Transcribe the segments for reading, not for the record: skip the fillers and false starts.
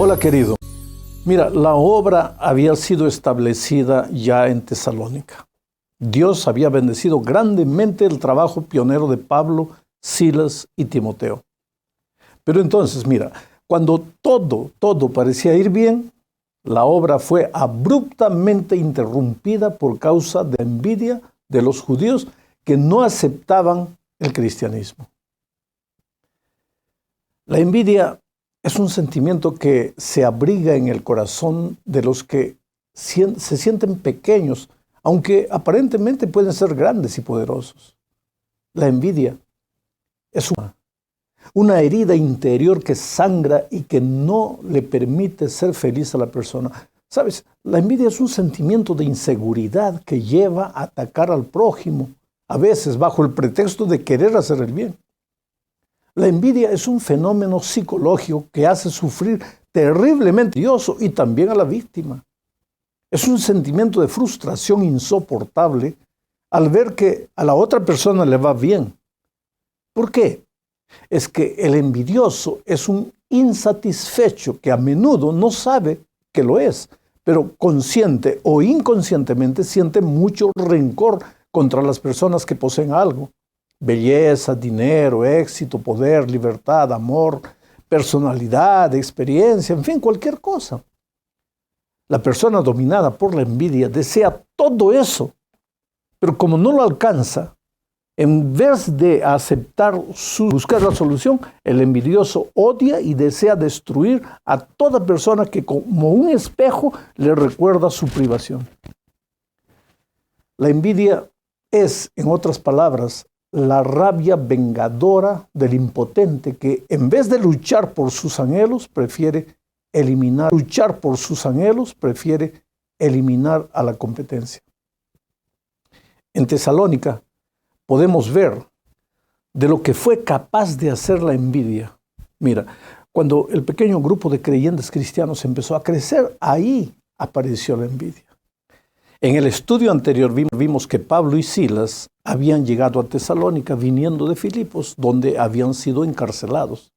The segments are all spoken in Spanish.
Hola querido, mira, la obra había sido establecida ya en Tesalónica. Dios había bendecido grandemente el trabajo pionero de Pablo, Silas y Timoteo. Pero entonces, mira, cuando todo parecía ir bien, la obra fue abruptamente interrumpida por causa de la envidia de los judíos que no aceptaban el cristianismo. La envidia es un sentimiento que se abriga en el corazón de los que se sienten pequeños, aunque aparentemente pueden ser grandes y poderosos. La envidia es una herida interior que sangra y que no le permite ser feliz a la persona. ¿Sabes? La envidia es un sentimiento de inseguridad que lleva a atacar al prójimo, a veces bajo el pretexto de querer hacer el bien. La envidia es un fenómeno psicológico que hace sufrir terriblemente a Dios y también a la víctima. Es un sentimiento de frustración insoportable al ver que a la otra persona le va bien. ¿Por qué? Es que el envidioso es un insatisfecho que a menudo no sabe que lo es, pero consciente o inconscientemente siente mucho rencor contra las personas que poseen algo. Belleza, dinero, éxito, poder, libertad, amor, personalidad, experiencia, en fin, cualquier cosa. La persona dominada por la envidia desea todo eso, pero como no lo alcanza, en vez de buscar la solución, el envidioso odia y desea destruir a toda persona que como un espejo le recuerda su privación. La envidia es, en otras palabras, la rabia vengadora del impotente que en vez de luchar por sus anhelos prefiere eliminar a la competencia. En Tesalónica podemos ver de lo que fue capaz de hacer la envidia. Mira, cuando el pequeño grupo de creyentes cristianos empezó a crecer, ahí apareció la envidia. En el estudio anterior vimos que Pablo y Silas habían llegado a Tesalónica viniendo de Filipos, donde habían sido encarcelados.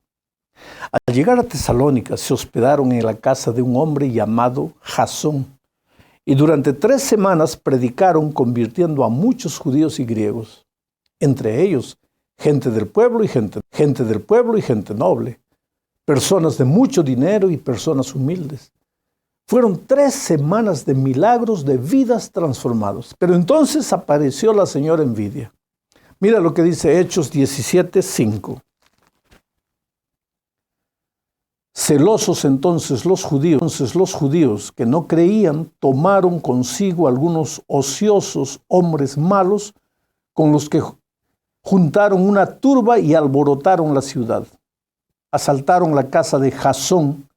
Al llegar a Tesalónica se hospedaron en la casa de un hombre llamado Jasón y durante 3 semanas predicaron convirtiendo a muchos judíos y griegos, entre ellos gente del pueblo y gente noble, personas de mucho dinero y personas humildes. Fueron 3 semanas de milagros, de vidas transformadas. Pero entonces apareció la señora envidia. Mira lo que dice Hechos 17:5. Celosos entonces los judíos que no creían tomaron consigo algunos ociosos hombres malos con los que juntaron una turba y alborotaron la ciudad. Asaltaron la casa de Jasón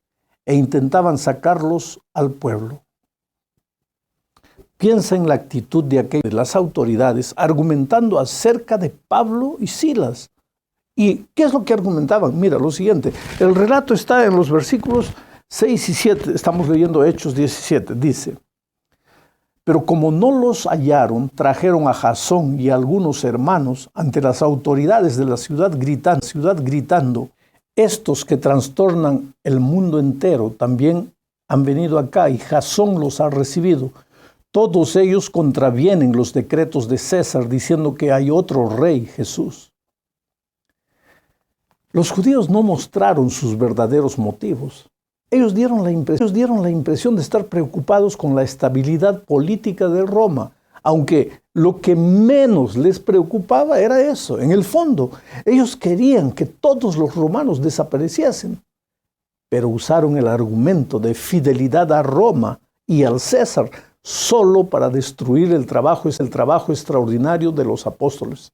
e intentaban sacarlos al pueblo. Piensa en la actitud de las autoridades argumentando acerca de Pablo y Silas. ¿Y qué es lo que argumentaban? Mira, lo siguiente. El relato está en los versículos 6 y 7. Estamos leyendo Hechos 17. Dice, pero como no los hallaron, trajeron a Jasón y a algunos hermanos ante las autoridades de la ciudad gritando, estos que trastornan el mundo entero también han venido acá y Jasón los ha recibido. Todos ellos contravienen los decretos de César diciendo que hay otro rey, Jesús. Los judíos no mostraron sus verdaderos motivos. Ellos dieron la impresión de estar preocupados con la estabilidad política de Roma, aunque lo que menos les preocupaba era eso. En el fondo, ellos querían que todos los romanos desapareciesen, pero usaron el argumento de fidelidad a Roma y al César solo para destruir el trabajo extraordinario de los apóstoles,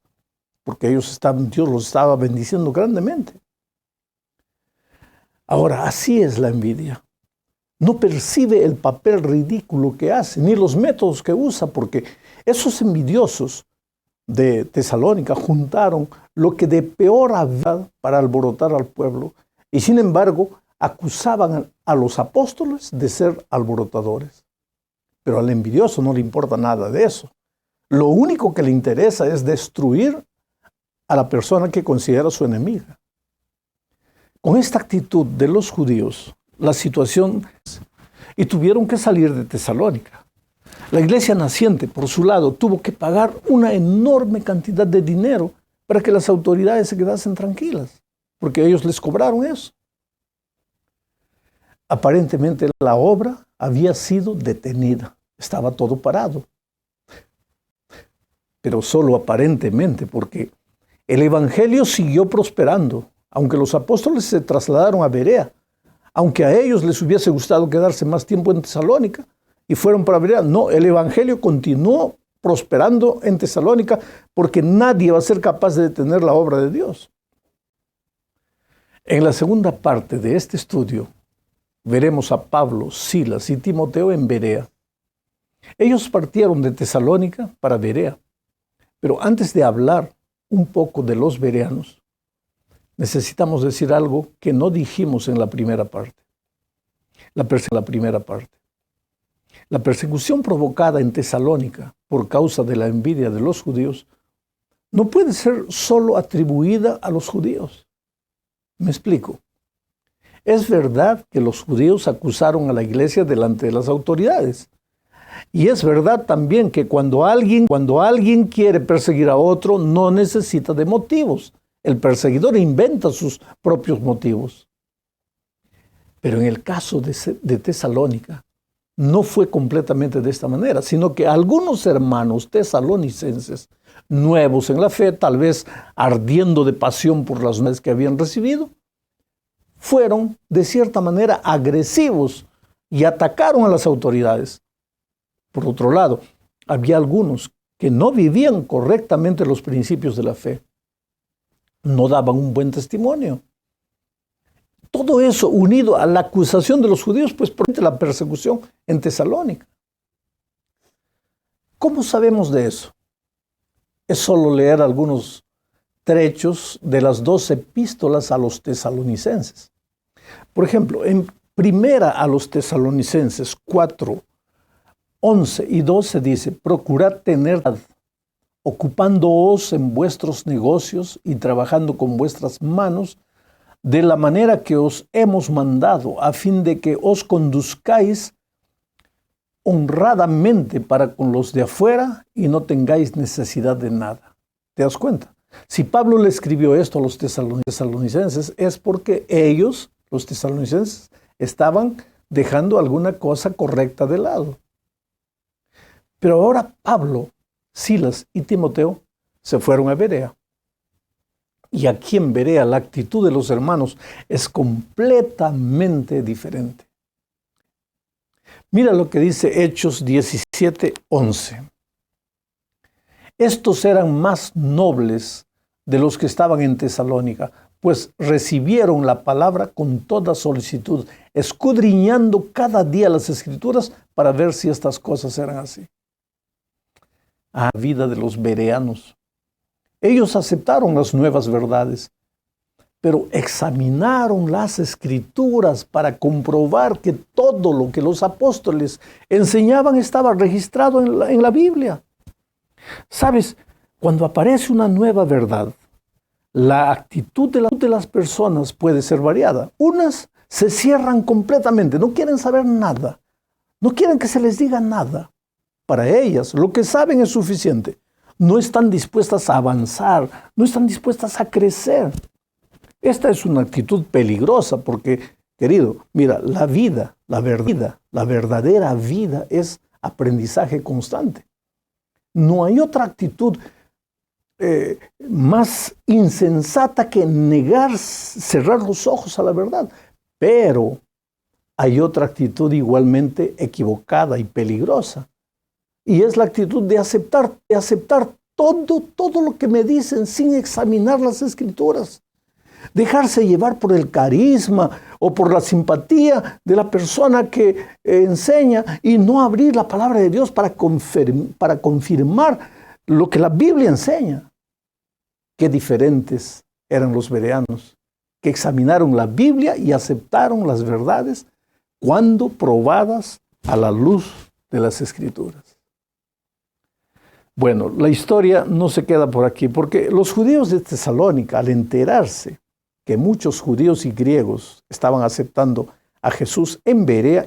porque Dios los estaba bendiciendo grandemente. Ahora, así es la envidia. No percibe el papel ridículo que hace, ni los métodos que usa, porque esos envidiosos de Tesalónica juntaron lo que de peor había para alborotar al pueblo, y sin embargo acusaban a los apóstoles de ser alborotadores. Pero al envidioso no le importa nada de eso. Lo único que le interesa es destruir a la persona que considera su enemiga. Con esta actitud de los judíos, la situación y tuvieron que salir de Tesalónica. La iglesia naciente, por su lado, tuvo que pagar una enorme cantidad de dinero para que las autoridades se quedasen tranquilas, porque ellos les cobraron eso. Aparentemente la obra había sido detenida, estaba todo parado. Pero solo aparentemente, porque el evangelio siguió prosperando, aunque los apóstoles se trasladaron a Berea, aunque a ellos les hubiese gustado quedarse más tiempo en Tesalónica y fueron para Berea. No, el evangelio continuó prosperando en Tesalónica porque nadie va a ser capaz de detener la obra de Dios. En la segunda parte de este estudio veremos a Pablo, Silas y Timoteo en Berea. Ellos partieron de Tesalónica para Berea, pero antes de hablar un poco de los bereanos, necesitamos decir algo que no dijimos en la primera parte. La persecución provocada en Tesalónica por causa de la envidia de los judíos no puede ser solo atribuida a los judíos. Me explico. Es verdad que los judíos acusaron a la iglesia delante de las autoridades. Y es verdad también que cuando alguien quiere perseguir a otro, no necesita de motivos. El perseguidor inventa sus propios motivos. Pero en el caso de Tesalónica, no fue completamente de esta manera, sino que algunos hermanos tesalonicenses, nuevos en la fe, tal vez ardiendo de pasión por las nuevas que habían recibido, fueron de cierta manera agresivos y atacaron a las autoridades. Por otro lado, había algunos que no vivían correctamente los principios de la fe. No daban un buen testimonio. Todo eso unido a la acusación de los judíos, pues por la persecución en Tesalónica. ¿Cómo sabemos de eso? Es solo leer algunos trechos de las 2 epístolas a los tesalonicenses. Por ejemplo, en primera a los tesalonicenses 4, 11 y 12 dice: procurad tener, ocupándoos en vuestros negocios y trabajando con vuestras manos, de la manera que os hemos mandado, a fin de que os conduzcáis honradamente para con los de afuera y no tengáis necesidad de nada. ¿Te das cuenta? Si Pablo le escribió esto a los tesalonicenses, es porque ellos, los tesalonicenses, estaban dejando alguna cosa correcta de lado. Pero ahora Pablo, Silas y Timoteo se fueron a Berea. Y aquí en Berea la actitud de los hermanos es completamente diferente. Mira lo que dice Hechos 17:11. Estos eran más nobles de los que estaban en Tesalónica, pues recibieron la palabra con toda solicitud, escudriñando cada día las Escrituras para ver si estas cosas eran así. La vida de los bereanos. Ellos aceptaron las nuevas verdades, pero examinaron las Escrituras para comprobar que todo lo que los apóstoles enseñaban estaba registrado en la Biblia. ¿Sabes? Cuando aparece una nueva verdad, la actitud de las personas puede ser variada. Unas se cierran completamente, no quieren saber nada, no quieren que se les diga nada. Para ellas, lo que saben es suficiente. No están dispuestas a avanzar, no están dispuestas a crecer. Esta es una actitud peligrosa porque, querido, mira, la verdadera vida es aprendizaje constante. No hay otra actitud más insensata que negar, cerrar los ojos a la verdad. Pero hay otra actitud igualmente equivocada y peligrosa. Y es la actitud de aceptar todo lo que me dicen sin examinar las Escrituras. Dejarse llevar por el carisma o por la simpatía de la persona que enseña y no abrir la palabra de Dios para confirmar lo que la Biblia enseña. Qué diferentes eran los bereanos, que examinaron la Biblia y aceptaron las verdades cuando probadas a la luz de las Escrituras. Bueno, la historia no se queda por aquí, porque los judíos de Tesalónica, al enterarse que muchos judíos y griegos estaban aceptando a Jesús en Berea,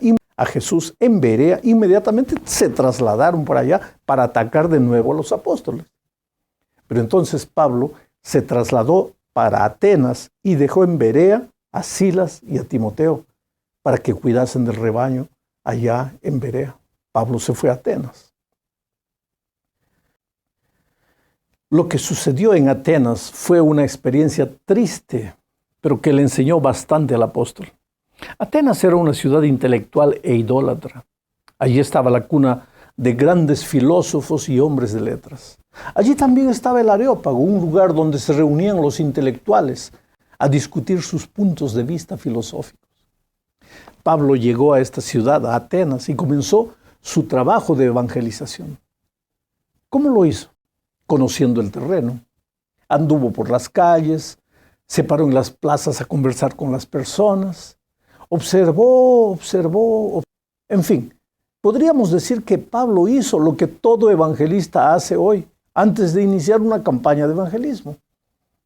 inmediatamente se trasladaron por allá para atacar de nuevo a los apóstoles. Pero entonces Pablo se trasladó para Atenas y dejó en Berea a Silas y a Timoteo para que cuidasen del rebaño allá en Berea. Pablo se fue a Atenas. Lo que sucedió en Atenas fue una experiencia triste, pero que le enseñó bastante al apóstol. Atenas era una ciudad intelectual e idólatra. Allí estaba la cuna de grandes filósofos y hombres de letras. Allí también estaba el Areópago, un lugar donde se reunían los intelectuales a discutir sus puntos de vista filosóficos. Pablo llegó a esta ciudad, a Atenas, y comenzó su trabajo de evangelización. ¿Cómo lo hizo? Conociendo el terreno. Anduvo por las calles, se paró en las plazas a conversar con las personas, observó. En fin, podríamos decir que Pablo hizo lo que todo evangelista hace hoy, antes de iniciar una campaña de evangelismo.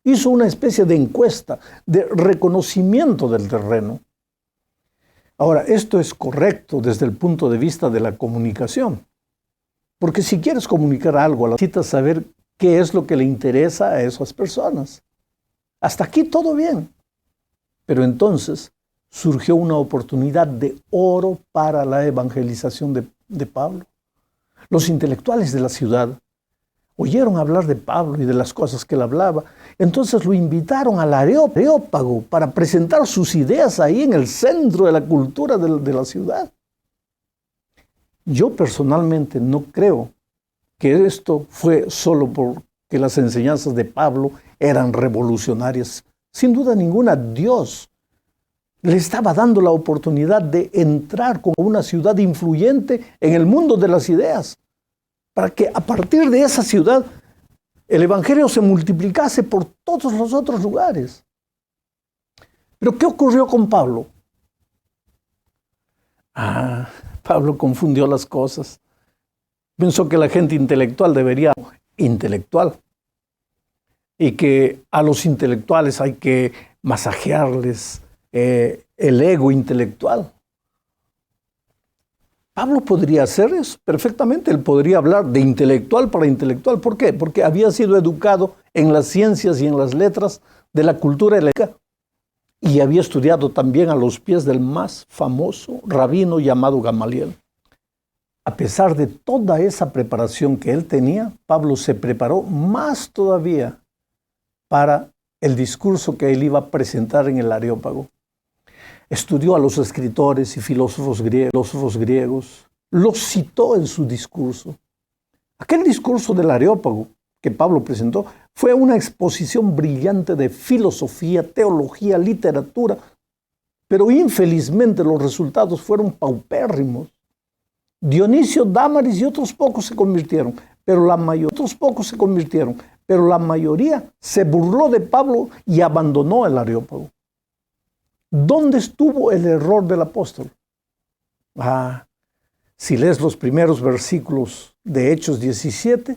Hizo una especie de encuesta, de reconocimiento del terreno. Ahora, esto es correcto desde el punto de vista de la comunicación. Porque si quieres comunicar algo, necesitas saber qué es lo que le interesa a esas personas. Hasta aquí todo bien. Pero entonces surgió una oportunidad de oro para la evangelización de Pablo. Los intelectuales de la ciudad oyeron hablar de Pablo y de las cosas que él hablaba. Entonces lo invitaron al Areópago para presentar sus ideas ahí en el centro de la cultura de la ciudad. Yo personalmente no creo que esto fue solo porque las enseñanzas de Pablo eran revolucionarias. Sin duda ninguna, Dios le estaba dando la oportunidad de entrar con una ciudad influyente en el mundo de las ideas, para que a partir de esa ciudad el evangelio se multiplicase por todos los otros lugares. Pero ¿qué ocurrió con Pablo? Pablo confundió las cosas. Pensó que la gente intelectual debería ser intelectual y que a los intelectuales hay que masajearles el ego intelectual. Pablo podría hacer eso perfectamente. Él podría hablar de intelectual para intelectual. ¿Por qué? Porque había sido educado en las ciencias y en las letras de la cultura helénica y había estudiado también a los pies del más famoso rabino llamado Gamaliel. A pesar de toda esa preparación que él tenía, Pablo se preparó más todavía para el discurso que él iba a presentar en el Areópago. Estudió a los escritores y filósofos griegos, los citó en su discurso. Aquel discurso del Areópago que Pablo presentó fue una exposición brillante de filosofía, teología, literatura, pero infelizmente los resultados fueron paupérrimos. Dionisio, Dámaris y otros pocos se convirtieron, pero la mayoría se burló de Pablo y abandonó el Areópago. ¿Dónde estuvo el error del apóstol? Si lees los primeros versículos de Hechos 17,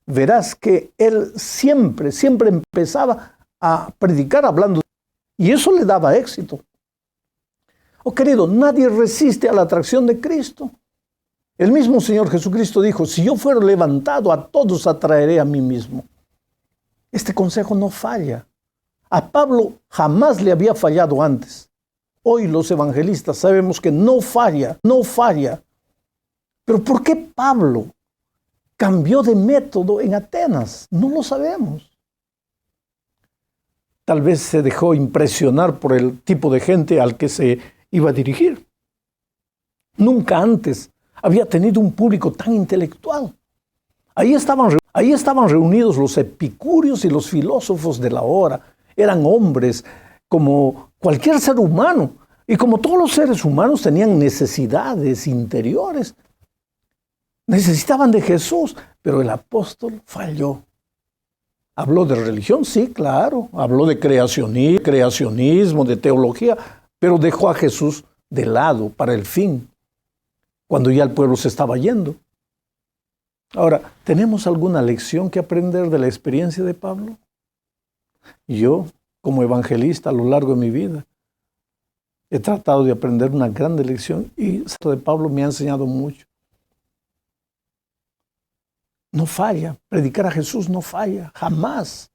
verás que él siempre empezaba a predicar hablando, y eso le daba éxito. Oh querido, nadie resiste a la atracción de Cristo. El mismo Señor Jesucristo dijo, si yo fuera levantado, a todos atraeré a mí mismo. Este consejo no falla. A Pablo jamás le había fallado antes. Hoy los evangelistas sabemos que no falla. Pero ¿por qué Pablo cambió de método en Atenas? No lo sabemos. Tal vez se dejó impresionar por el tipo de gente al que se iba a dirigir. Nunca antes había tenido un público tan intelectual. Ahí estaban reunidos los epicúreos y los filósofos de la hora. Eran hombres como cualquier ser humano. Y como todos los seres humanos tenían necesidades interiores. Necesitaban de Jesús, pero el apóstol falló. Habló de religión, sí, claro. Habló de creacionismo, de teología, pero dejó a Jesús de lado para el fin, cuando ya el pueblo se estaba yendo. Ahora, ¿tenemos alguna lección que aprender de la experiencia de Pablo? Yo, como evangelista a lo largo de mi vida, He tratado de aprender una gran lección y esto de Pablo me ha enseñado mucho. No falla, predicar a Jesús no falla, jamás.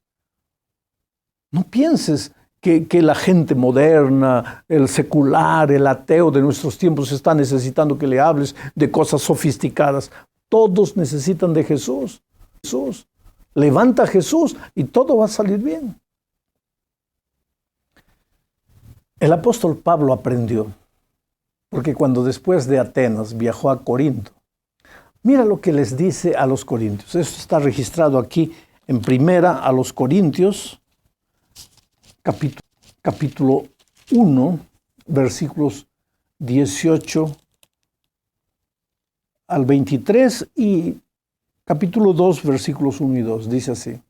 No pienses que la gente moderna, el secular, el ateo de nuestros tiempos está necesitando que le hables de cosas sofisticadas. Todos necesitan de Jesús. Jesús. Levanta a Jesús y todo va a salir bien. El apóstol Pablo aprendió, porque cuando después de Atenas viajó a Corinto, mira lo que les dice a los corintios. Esto está registrado aquí en Primera a los Corintios, capítulo 1, versículos 18 al 23 y capítulo 2, versículos 1 y 2. Dice así: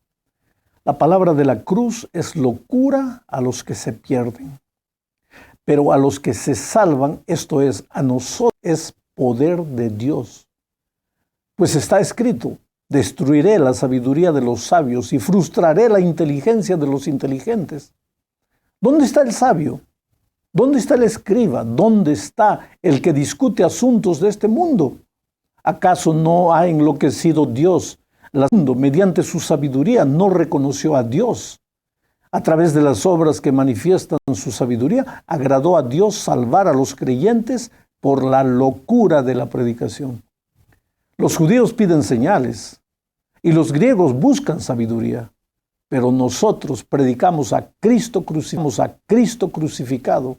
la palabra de la cruz es locura a los que se pierden, pero a los que se salvan, esto es, a nosotros, es poder de Dios. Pues está escrito: destruiré la sabiduría de los sabios y frustraré la inteligencia de los inteligentes. ¿Dónde está el sabio? ¿Dónde está el escriba? ¿Dónde está el que discute asuntos de este mundo? ¿Acaso no ha enloquecido Dios? El mundo, mediante su sabiduría, no reconoció a Dios. A través de las obras que manifiestan su sabiduría, agradó a Dios salvar a los creyentes por la locura de la predicación. Los judíos piden señales y los griegos buscan sabiduría, pero nosotros predicamos a Cristo crucificado.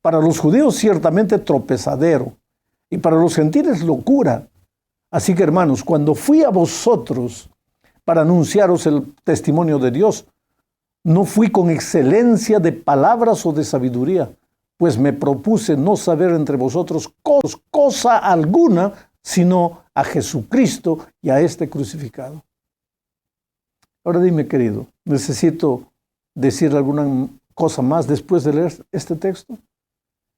Para los judíos ciertamente tropezadero y para los gentiles locura. Así que, hermanos, cuando fui a vosotros para anunciaros el testimonio de Dios, no fui con excelencia de palabras o de sabiduría, pues me propuse no saber entre vosotros cosa alguna, sino a Jesucristo y a este crucificado. Ahora dime, querido, ¿necesito decir alguna cosa más después de leer este texto?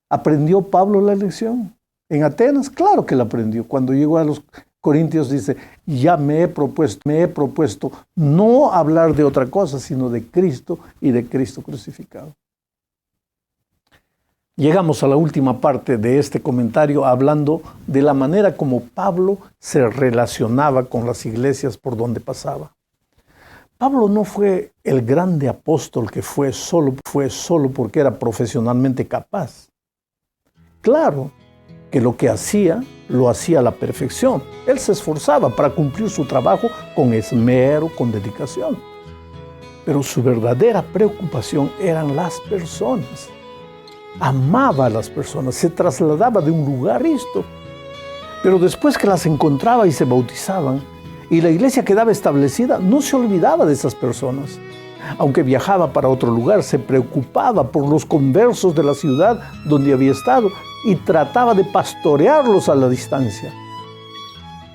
¿Aprendió Pablo la lección? ¿En Atenas? Claro que la aprendió. Cuando llegó a los Corintios dice: ya me he propuesto no hablar de otra cosa, sino de Cristo y de Cristo crucificado. Llegamos a la última parte de este comentario hablando de la manera como Pablo se relacionaba con las iglesias por donde pasaba. Pablo no fue el grande apóstol que fue solo porque era profesionalmente capaz. Claro que lo que hacía, lo hacía a la perfección. Él se esforzaba para cumplir su trabajo con esmero, con dedicación. Pero su verdadera preocupación eran las personas. Amaba a las personas, se trasladaba de un lugar a otro. Pero después que las encontraba y se bautizaban, y la iglesia quedaba establecida, no se olvidaba de esas personas. Aunque viajaba para otro lugar, se preocupaba por los conversos de la ciudad donde había estado y trataba de pastorearlos a la distancia.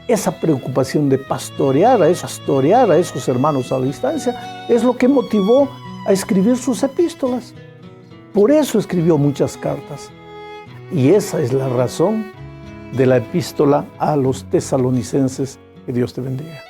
Esa preocupación de pastorear a esos hermanos a la distancia es lo que motivó a escribir sus epístolas. Por eso escribió muchas cartas. Y esa es la razón de la epístola a los tesalonicenses. Que Dios te bendiga.